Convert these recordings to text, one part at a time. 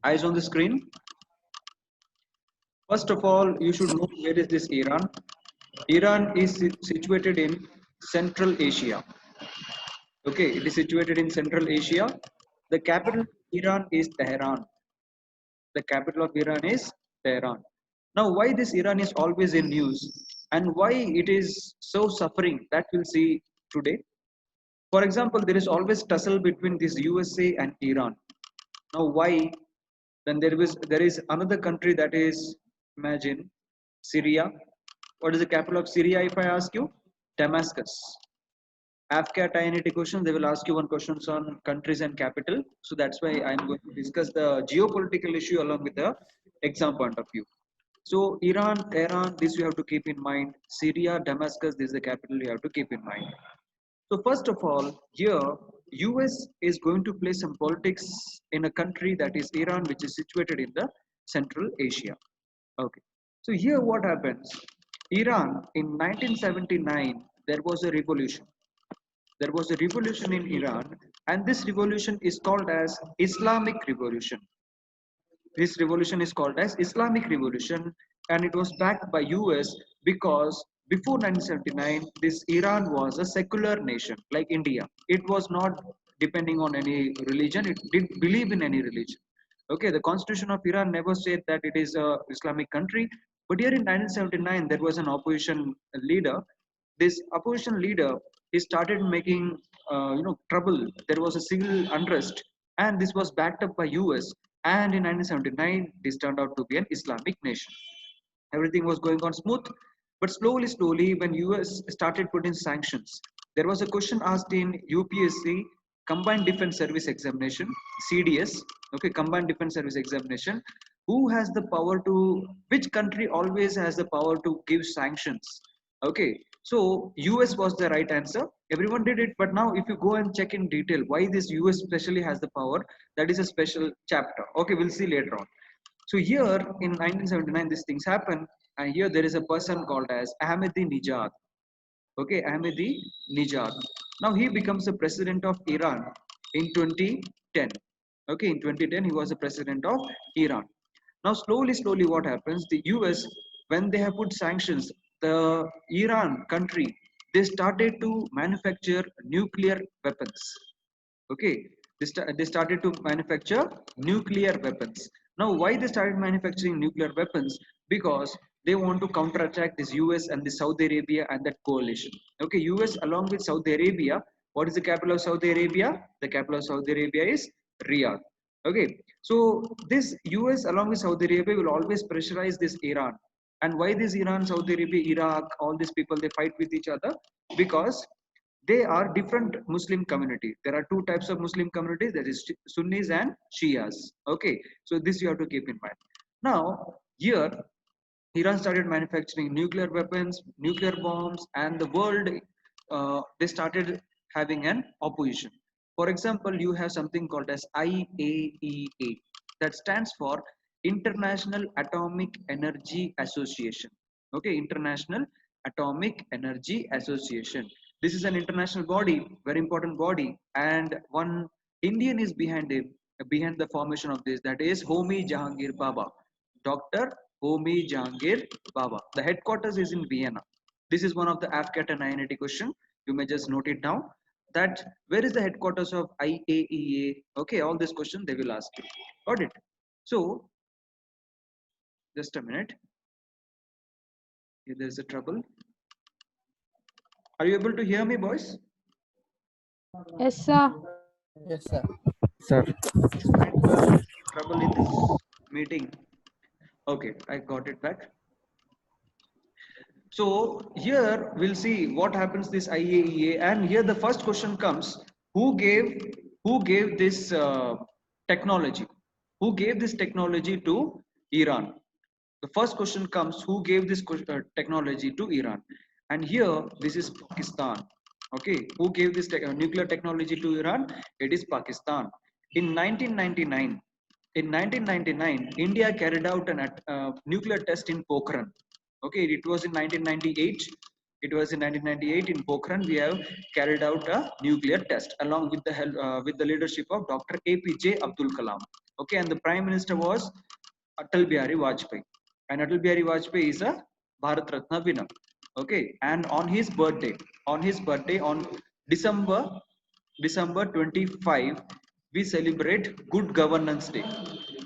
Eyes on the screen. First of all, you should know where is this Iran. Iran is situated in Central Asia. Okay, it is situated in Central Asia. The capital of Iran is Tehran. The capital of Iran is Tehran. Now, why this Iran is always in news and why it is so suffering, that we'll see today. For example, there is always tussle between this USA and Iran. Now, why? Then there is another country that is, imagine, Syria. What is the capital of Syria? If I ask you, Damascus. AFCAT INT question, they will ask you one questions on countries and capital. So that's why I'm going to discuss the geopolitical issue along with the exam point of view. So Iran, Tehran, this you have to keep in mind. Syria, Damascus, this is the capital you have to keep in mind. So first of all, here US is going to play some politics in a country that is Iran, which is situated in the Central Asia. Okay. So here what happens? Iran in 1979 there was a revolution. There was a revolution in Iran, and this revolution is called as Islamic Revolution. This revolution is called as Islamic Revolution, and it was backed by US because before 1979 this Iran was a secular nation like India. It was not depending on any religion, it didn't believe in any religion. Okay, the constitution of Iran never said that it is a Islamic country, but here in 1979 there was an opposition leader. This opposition leader, he started making trouble. There was a civil unrest, and this was backed up by US. And in 1979 this turned out to be an Islamic nation. Everything was going on smooth, but slowly when US started putting sanctions, there was a question asked in UPSC Combined Defense Service Examination, CDS. Okay, Combined Defense Service Examination. Who has the power to, which country always has the power to give sanctions? Okay, so US was the right answer. Everyone did it, but now if you go and check in detail why this US specially has the power, that is a special chapter. Okay, we'll see later on. So here in 1979 these things happen, and here there is a person called as Ahmadinejad. Okay, Ahmadinejad. Now he becomes the president of Iran in 2010. Okay, in 2010 he was the president of Iran. Now slowly what happens? The US, when they have put sanctions, the Iran country, they started to manufacture nuclear weapons. Okay, they started to manufacture nuclear weapons. Now why they started manufacturing nuclear weapons? Because they want to counterattack this US and the Saudi Arabia and that coalition. Okay, US along with Saudi Arabia. What is the capital of Saudi Arabia? The capital of Saudi Arabia is Riyadh. Okay, so this US along with Saudi Arabia will always pressurize this Iran. And why this Iran, Saudi Arabia, Iraq, all these people, they fight with each other? Because they are different Muslim community. There are two types of Muslim communities, that is Sunnis and Shias. Okay, so this you have to keep in mind. Now here Iran started manufacturing nuclear weapons, nuclear bombs, and the world, they started having an opposition. For example, you have something called as IAEA, that stands for International Atomic Energy Association. Okay, International Atomic Energy Association. This is an international body, very important body, and one Indian is behind it, behind the formation of this. That is Homi Jahangir Baba, Dr. Homi Jahangir Baba. The headquarters is in Vienna. This is one of the AFCAT and INIT question. You may just note it down. That where is the headquarters of IAEA? Okay, all this question they will ask you. Got it? So just a minute. Here there's a trouble. Are you able to hear me, boys? Yes, sir. Yes, sir. Sir. Trouble in this meeting. Okay, I got it back. So here we'll see what happens this IAEA, and here the first question comes: who gave this technology? Who gave this technology to Iran? The first question comes: who gave this technology to Iran? And here this is Pakistan. Okay, who gave this nuclear technology to Iran? It is Pakistan. In 1999, India carried out a nuclear test in Pokhran. Okay, it was in 1998. It was in 1998 in Pokhran. We have carried out a nuclear test along with the help, with the leadership of Dr. APJ Abdul Kalam. Okay, and the Prime Minister was Atal Bihari Vajpayee. And Atal Bihari Vajpayee is a Bharat Ratna winner. Okay, and on his birthday on December December 25, we celebrate Good Governance Day.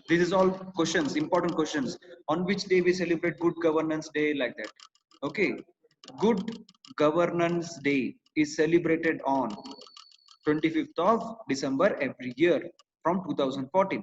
This is all questions, important questions. On which day we celebrate Good Governance Day, like that. Okay, Good Governance Day is celebrated on 25th of December every year from 2014.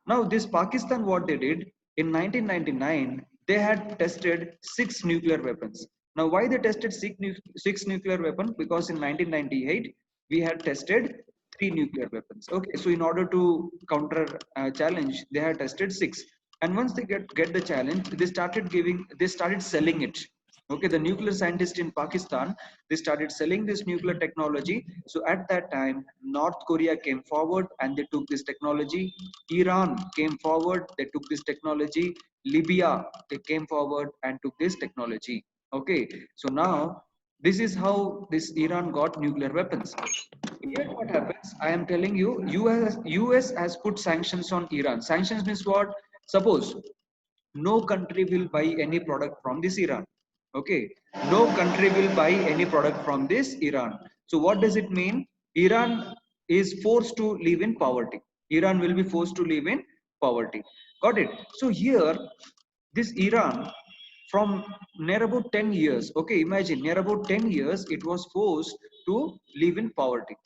Now, this Pakistan, what they did in 1999, they had tested 6 nuclear weapons. Now, why they tested six nuclear weapons? Because in 1998, we had tested 3 nuclear weapons. Okay, so in order to counter challenge, they had tested six. And once they get the challenge, they started selling it. Okay, the nuclear scientists in Pakistan, they started selling this nuclear technology. So at that time, North Korea came forward and they took this technology. Iran came forward, they took this technology. Libya, they came forward and took this technology. Okay, so now this is how this Iran got nuclear weapons. Here what happens, I am telling you, US has put sanctions on Iran. Sanctions means what? Suppose no country will buy any product from this Iran. Okay, no country will buy any product from this Iran. So what does it mean? Iran is forced to live in poverty. Iran will be forced to live in poverty. Got it? So here this Iran, from near about 10 years, okay, imagine near about 10 years it was forced to live in poverty.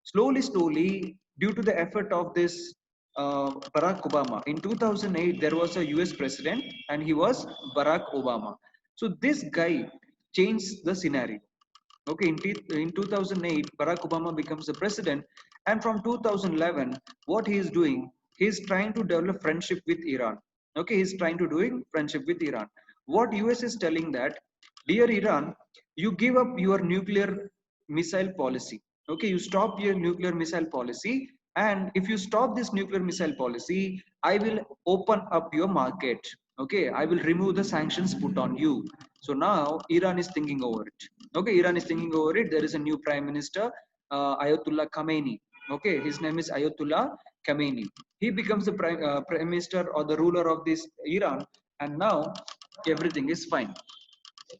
Slowly, due to the effort of this Barack Obama, in 2008 there was a US president and he was Barack Obama. So this guy changed the scenario. Okay, in 2008, Barack Obama becomes the president, and from 2011, what he is doing, he is trying to develop friendship with Iran. Okay, he's trying to doing friendship with Iran. What US is telling that, dear Iran, you give up your nuclear missile policy. Okay, you stop your nuclear missile policy, and if you stop this nuclear missile policy, I will open up your market. Okay, I will remove the sanctions put on you. So now Iran is thinking over it. Okay, Iran is thinking over it. There is a new prime minister, Ayatollah Khamenei. Okay, his name is Ayatollah Khamenei. He becomes the prime minister or the ruler of this Iran, and now everything is fine.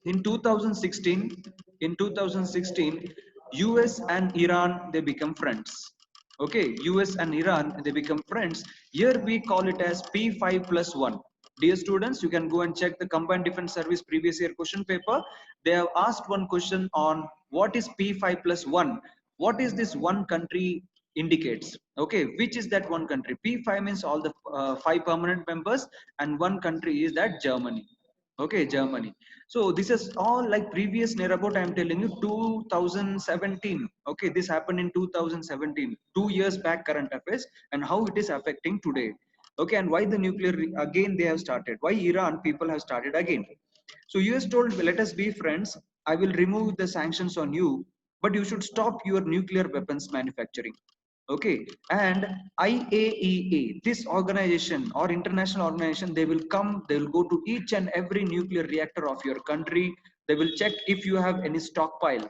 In 2016, in 2016, US and Iran, they become friends. Okay, US and Iran, they become friends. Here we call it as P5+1. Dear students, you can go and check the Combined Defense Service previous year question paper. They have asked one question on what is P5+1. What is this one country indicates? Okay, which is that one country? P5 means all the 5 permanent members, and one country is that Germany. Okay, Germany. So this is all like previous near about, I'm telling you, 2017. Okay, this happened in 2017, 2 years back current affairs, and how it is affecting today. Okay, and why the nuclear again they have started? Why Iran people have started again? So US told, let us be friends. I will remove the sanctions on you, but you should stop your nuclear weapons manufacturing. Okay, and IAEA, this organization or international organization, they will come, they will go to each and every nuclear reactor of your country. They will check if you have any stockpile.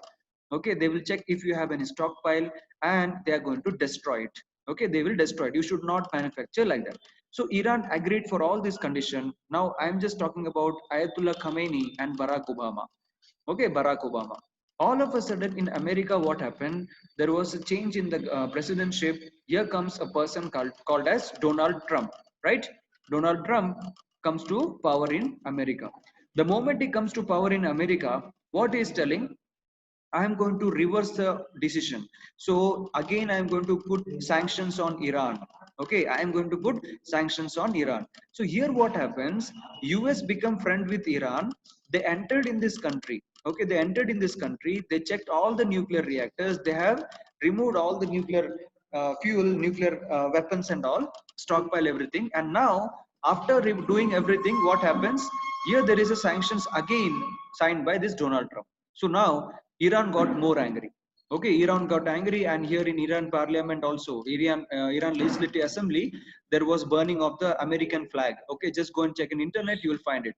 Okay, they will check if you have any stockpile, and they are going to destroy it. Okay, they will destroy it. You should not manufacture like that. So Iran agreed for all this condition. Now I am just talking about Ayatollah Khamenei and Barack Obama. Okay, Barack Obama. All of a sudden in America, what happened? There was a change in the presidentship. Here comes a person called as Donald Trump, right? Donald Trump comes to power in America. The moment he comes to power in America, what he is telling, I am going to reverse the decision. So again, I am going to put sanctions on Iran. Okay, I am going to put sanctions on Iran. So here what happens, US become friend with Iran. They entered in this country. Okay, they entered in this country. They checked all the nuclear reactors. They have removed all the nuclear fuel, nuclear weapons and all, stockpile everything. And now after doing everything, what happens? Here there is a sanctions again signed by this Donald Trump. So now Iran got more angry. Okay, Iran got angry, and here in Iran Parliament also, Iran Legislative Assembly, there was burning of the American flag. Okay, just go and check in internet, you will find it.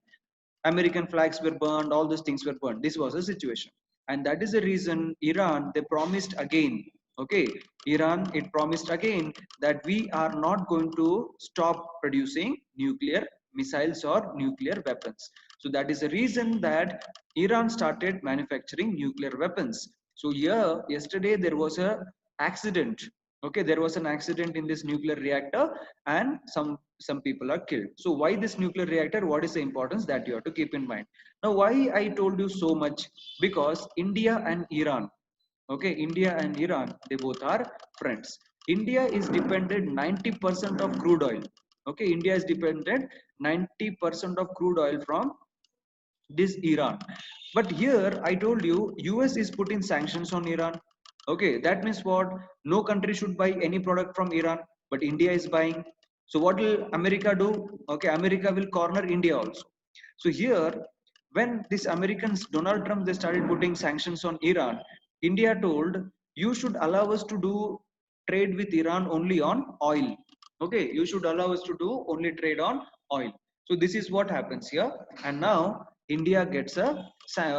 American flags were burned, all these things were burned. This was a situation, and that is the reason Iran they promised again. Okay, Iran, it promised again that we are not going to stop producing nuclear missiles or nuclear weapons. So that is the reason that Iran started manufacturing nuclear weapons. So here yesterday there was a accident. Okay, there was an accident in this nuclear reactor and some people are killed. So why this nuclear reactor? What is the importance that you have to keep in mind? Now why I told you so much? Because India and Iran, okay, India and Iran, they both are friends. India is dependent 90% of crude oil. Okay, India is dependent 90% of crude oil from this Iran. But here I told you US is putting sanctions on Iran. Okay, that means what? No country should buy any product from Iran, but India is buying. So what will America do? Okay, America will corner India also. So here, when this Americans, Donald Trump, they started putting sanctions on Iran, India told you should allow us to do trade with Iran only on oil. Okay, you should allow us to do only trade on oil. So this is what happens here. And now India gets a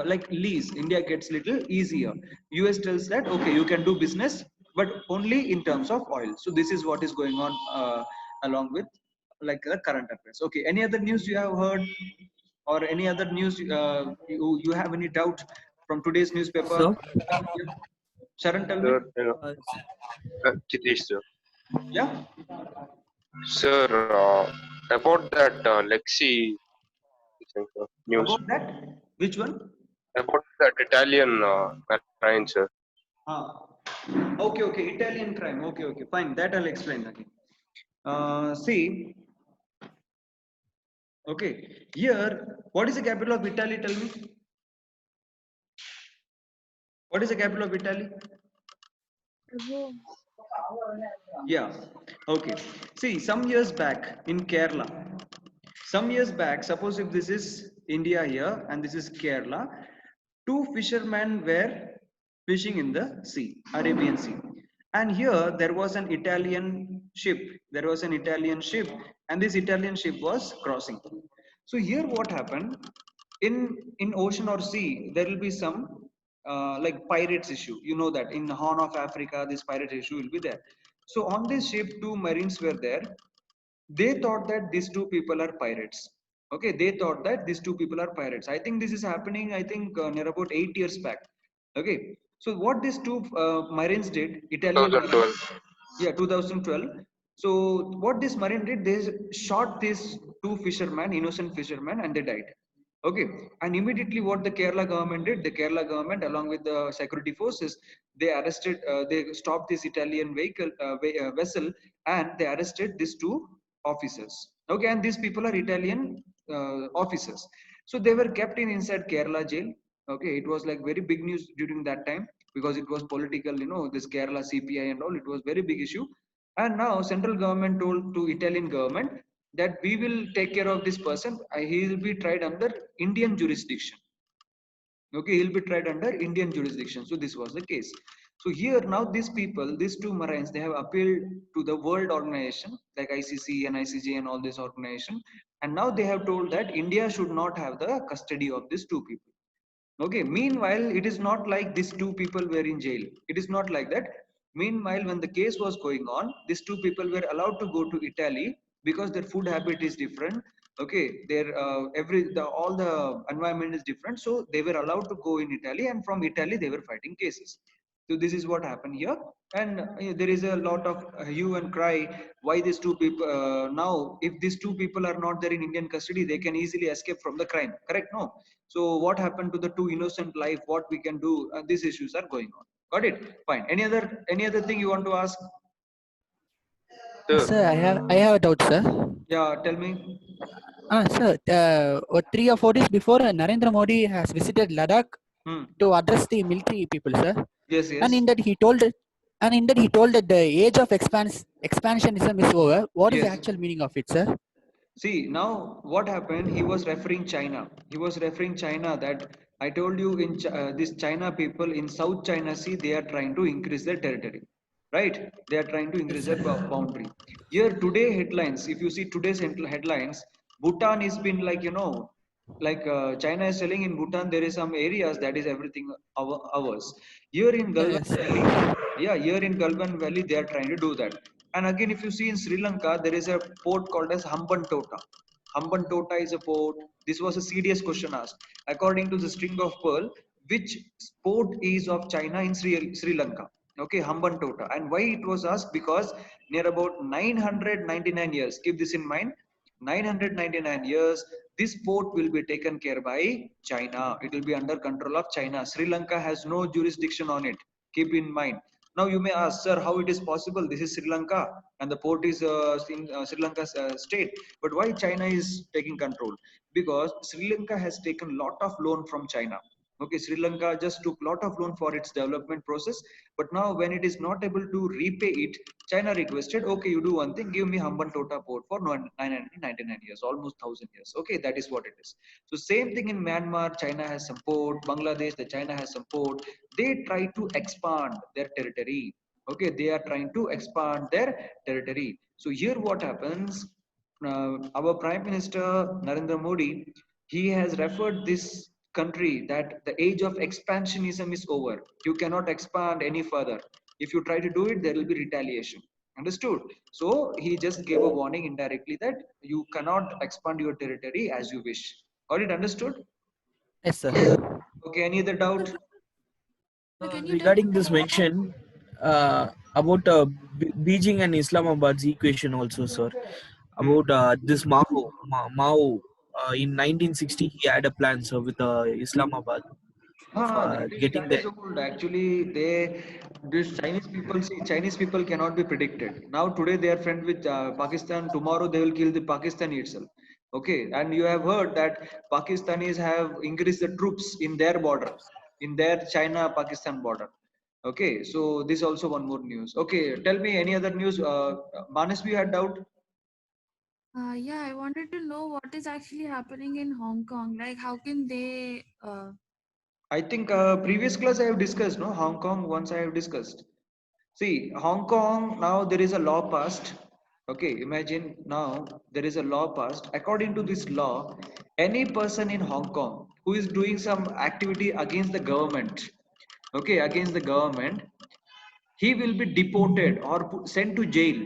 like lease. India gets little easier. US tells that okay, you can do business, but only in terms of oil. So this is what is going on along with like the current affairs. Okay, any other news you have heard, or any other news you have any doubt from today's newspaper? So, Yeah. Sharon, tell me. Sir, uh, Jitesh, sir. Yeah. Sir, about that Lexi news, About that, which one? about that Italian marine, sir. Ah. Okay, okay, Italian crime. Okay, okay, fine. That I'll explain again. See, okay, here, what is the capital of Italy? Tell me. What is the capital of Italy? Yeah. Okay. See, some years back, suppose if this is India here and this is Kerala, two fishermen were fishing in the sea, Arabian Sea. And here there was an Italian ship. There was an Italian ship, and this Italian ship was crossing. So here what happened? In ocean or sea, there will be some like pirates issue. You know that in the Horn of Africa, this pirate issue will be there. So on this ship, two marines were there. They thought that these two people are pirates. Okay, they thought that these two people are pirates. I think this is happening, I think near about 8 years back. Okay, so what these two marines did, Italian marines, 2012. yeah, 2012. So what this marine did, they shot these two fishermen, innocent fishermen, and they died. Okay, and immediately what the Kerala government did, the Kerala government along with the security forces, they arrested, they stopped this Italian vehicle vessel, and they arrested these two officers. Okay, and these people are Italian officers. So they were kept in inside Kerala jail. Okay, it was like very big news during that time because it was political, you know, this Kerala CPI and all, it was very big issue. And now central government told to Italian government that we will take care of this person. He will be tried under Indian jurisdiction. Okay, he'll be tried under Indian jurisdiction. So this was the case. So here now these people, these two marines, they have appealed to the world organization like ICC and ICJ and all this organization, and now they have told that India should not have the custody of these two people. Okay, meanwhile it is not like these two people were in jail. It is not like that. Meanwhile, when the case was going on, these two people were allowed to go to Italy because their food habit is different. Okay, their all the environment is different, so they were allowed to go in Italy, and from Italy they were fighting cases. So this is what happened here. And there is a lot of hue and cry why these two people now if these two people are not there in Indian custody, they can easily escape from the crime, correct? No. So what happened to the two innocent life? What we can do? These issues are going on. Got it? Fine. Any other thing you want to ask? Sir, sir, I have a doubt, sir. Yeah, tell me. Sir, 3 or 4 days before, Narendra Modi has visited Ladakh Hmm. to address the military people, sir. Yes, And yes. in that he told that the age of expansionism is over. What is the Yes. actual meaning of it, sir? See, now what happened? He was referring China. He was referring China that I told you in this China people in South China Sea, they are trying to increase their territory, right? They are trying to Yes, increase sir. their boundary. Here today headlines, if you see today's headlines, Bhutan has been like, you know, like China is selling in Bhutan, there is some areas that is everything ours. Here in Galwan Yes. Valley, yeah, here in Galwan Valley, they are trying to do that. And again, if you see in Sri Lanka, there is a port called as Hambantota. Hambantota is a port. This was a serious question asked. According to the string of pearl, which port is of China in Sri Lanka? Okay, Hambantota. And why it was asked? Because near about 999 years, keep this in mind, 999 years, this port will be taken care by China. It will be under control of China. Sri Lanka has no jurisdiction on it. Keep in mind. Now you may ask, sir, how it is possible? This is Sri Lanka and the port is in Sri Lanka's state. But why China is taking control? Because Sri Lanka has taken lot of loan from China. Okay, Sri Lanka just took lot of loan for its development process, but now when it is not able to repay it, China requested, okay, you do one thing, give me Hambantota port for 999 years, almost 1,000 years. Okay, that is what it is. So same thing in Myanmar, China has some port, Bangladesh, the China has some port. They try to expand their territory. Okay, they are trying to expand their territory. So here what happens, our Prime Minister Narendra Modi, he has referred this country that the age of expansionism is over. You cannot expand any further. If you try to do it, there will be retaliation. Understood? So he just gave a warning indirectly that you cannot expand your territory as you wish. Got it understood? Yes, sir. Okay, any other doubt? Can you tell Regarding this mention about Beijing and Islamabad's equation also, sir. About this Mao in 1960 he had a plan, sir, with Islamabad of getting That the is old. Actually, these Chinese people, see, Chinese people cannot be predicted. Now, today they are friends with Pakistan. Tomorrow they will kill the Pakistani itself. Okay, and you have heard that Pakistanis have increased the troops in their border, in their China-Pakistan border. Okay, so this also one more news. Okay, tell me any other news. Manas, you had doubt? yeah, I wanted to know what is actually happening in Hong Kong. Like, how can they? I think previous class I have discussed, no? Hong Kong once I have discussed. See, Hong Kong, now there is a law passed. Okay, imagine now there is a law passed. According to this law, any person in Hong Kong who is doing some activity against the government, okay, against the government, he will be deported or sent to jail.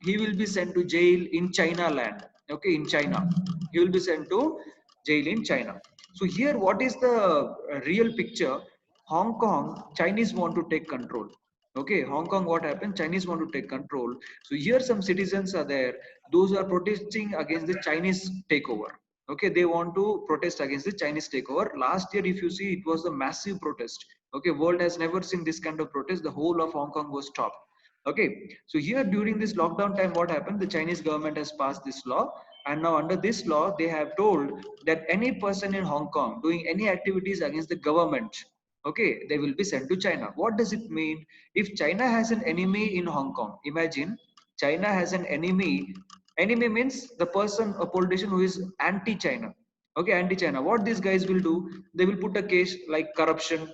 He will be sent to jail in China land. Okay, in China. He will be sent to jail in China. So here, what is the real picture? Hong Kong, Chinese want to take control. Okay, Hong Kong, what happened? Chinese want to take control. So here some citizens are there. Those are protesting against the Chinese takeover. Okay, they want to protest against the Chinese takeover. Last year, if you see, it was a massive protest. Okay, world has never seen this kind of protest. The whole of Hong Kong was stopped. Okay, so here during this lockdown time, what happened? The Chinese government has passed this law, and now under this law, they have told that any person in Hong Kong doing any activities against the government, okay, they will be sent to China. What does it mean? If China has an enemy in Hong Kong, imagine China has an enemy. Enemy means the person, a politician who is anti-China. Okay, anti-China. What these guys will do? They will put a case like corruption,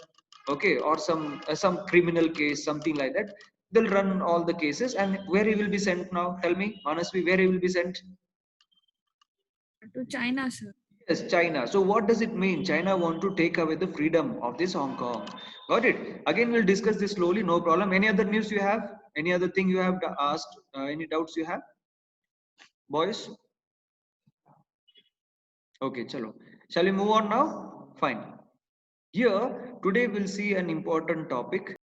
okay, or some criminal case, something like that. They'll run all the cases, and where he will be sent now? Tell me honestly, where he will be sent? To China, sir. Yes, China. So what does it mean? China want to take away the freedom of this Hong Kong. Got it? Again, we'll discuss this slowly. No problem. Any other news you have? Any other thing you have asked? Any doubts you have, boys? Okay, chalo. Shall we move on now? Fine. Here, today we'll see an important topic.